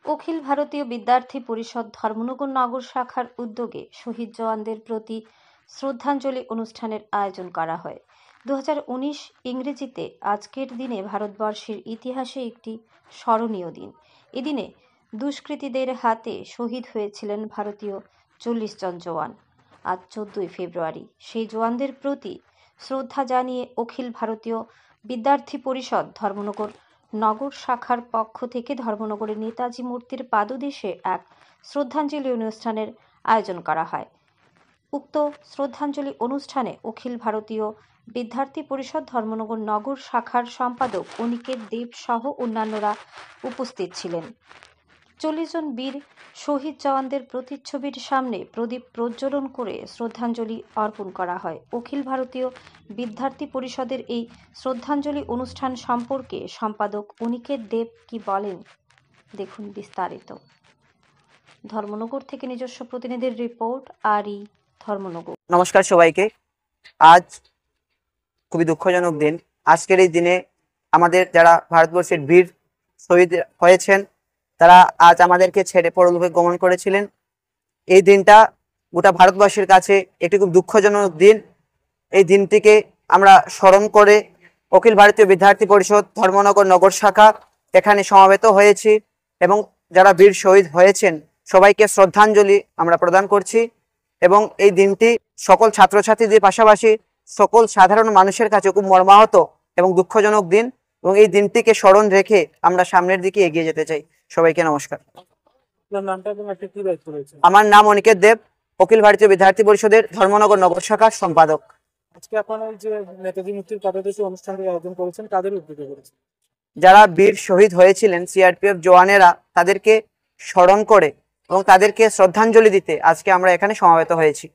অখিল ভারতীয় বিদ্যার্থী পরিষদ ধর্মনগর নগর শাখার উদ্যোগে শহীদ জওয়ানদের প্রতি শ্রদ্ধাঞ্জলি অনুষ্ঠানের আয়োজন করা হয়। 2019 ইংরেজিতে আজকের দিনে ভারতবর্ষের ইতিহাসে একটি স্মরণীয় দিন। এদিনে দুষ্কৃতীদের হাতে শহীদ হয়েছিলেন ভারতীয় 40 জন জওয়ান। আজ 14 ফেব্রুয়ারি সেই জওয়ানদের প্রতি শ্রদ্ধা জানিয়ে অখিল ভারতীয় বিদ্যার্থী পরিষদ ধর্মনগর নগর শাখার পক্ষ থেকে ধর্মনগরের নেতাজি মূর্তির পাদদেশে এক শ্রদ্ধাঞ্জলি অনুষ্ঠানের আয়োজন করা হয়। উক্ত শ্রদ্ধাঞ্জলি অনুষ্ঠানে অখিল ভারতীয় বিদ্যার্থী পরিষদ ধর্মনগর নগর শাখার সম্পাদক অনিকেত দেব সহ অন্যান্যরা উপস্থিত ছিলেন। 40 জন বীর শহীদ জওয়ানদের প্রতিচ্ছবির সামনে প্রদীপ প্রজ্বলন করে শ্রদ্ধাঞ্জলি অর্পণ করা হয়। অখিল ভারতীয় বিদ্যার্থী পরিষদের এই শ্রদ্ধাঞ্জলি অনুষ্ঠান সম্পর্কে সম্পাদক অনিকেত দেব কি বলেন, দেখুন বিস্তারিত। ধর্মনগর থেকে নিজস্ব প্রতিনিধির রিপোর্ট, আরই ধর্মনগর। নমস্কার সবাইকে। আজ খুবই দুঃখজনক দিন। আজকের এই দিনে আমাদের যারা ভারতবর্ষের বীর শহীদ হয়েছেন তারা আজ আমাদেরকে ছেড়ে পরলোকে গমন করেছিলেন। এই দিনটা গোটা ভারতবর্ষের কাছে একটি খুব দুঃখজনক দিন। এই দিনটিকে আমরা স্মরণ করে অখিল ভারতীয় বিদ্যার্থী পরিষদ ধর্মনগর নগর শাখা এখানে সমবেত হয়েছি এবং যারা বীর শহীদ হয়েছেন সবাইকে শ্রদ্ধাঞ্জলি আমরা প্রদান করছি। এবং এই দিনটি সকল ছাত্রছাত্রীদের পাশাপাশি সকল সাধারণ মানুষের কাছে খুব মর্মাহত এবং দুঃখজনক দিন, এবং এই দিনটিকে স্মরণ রেখে আমরা সামনের দিকে এগিয়ে যেতে চাই। সবাইকে নমস্কার। আমার নাম অনিকেত দেব, অখিল ভারতীয় বিদ্যার্থী পরিষদের ধর্মনগর নগর শাখার সম্পাদক। আজকে আপনারা যে নেতাজি মূর্তির পাদদেশে অনুষ্ঠানটি আয়োজন করেছেন তাদের উদ্যোগে করেছেন। যারা বীর শহীদ হয়েছিলেন সিআরপিএফ জওয়ানেরা তাদেরকে স্মরণ করে এবং তাদেরকে শ্রদ্ধাঞ্জলি দিতে আজকে আমরা এখানে সমবেত হয়েছি।